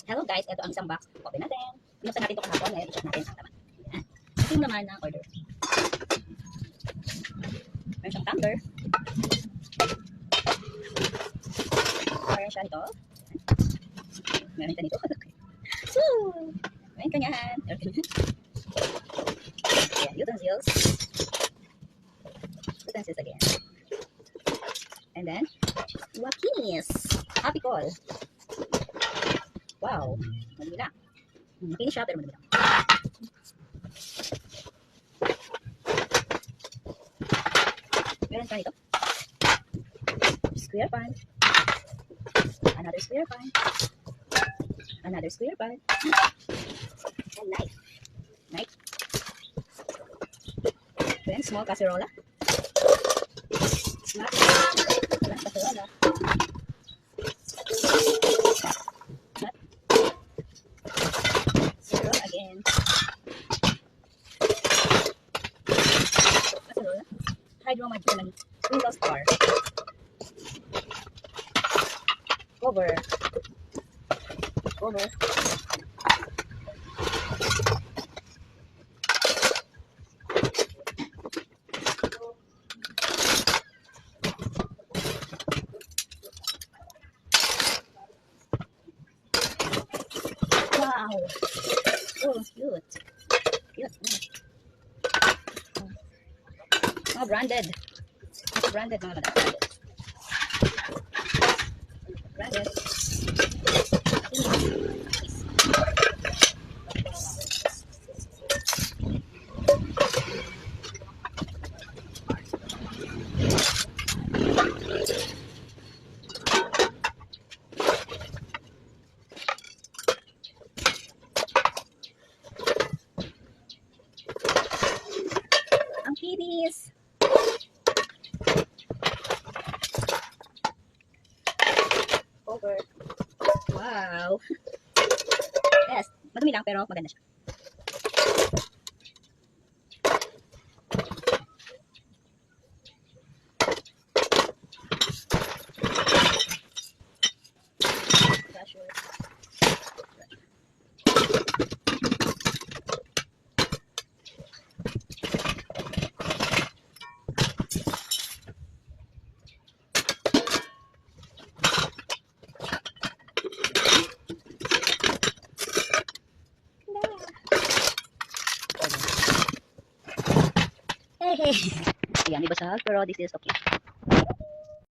Hello guys, ito ang isang box. Open natin. Binuksan natin ito kahapon. Ngayon, i-check natin ang laman. Ayan. Ito yung laman ng order. Meron siyang tumbler. Meron siya nito. Meron ka nito. Woo! Meron kanyahan. Ayan, utensils. Utensils again. And then, wakinis. Happy call. Wow. Madumi lang. Makinis siya pero madumi lang. Meron pa ito. Square pan. Another square pan. Another square pan. And knife. Knife. Then small casserole. Small casserole. Casserole again. Casserole. Hydromarginal Windows bar. Cover. Cover. Wow. Oh, cute. Cute. Oh, branded. Branded mga kada. Branded. Ang kinis. Over. Wow. Yes. Madumi lang pero maganda siya. Hey, hey. Ayan, may basag pero this is okay.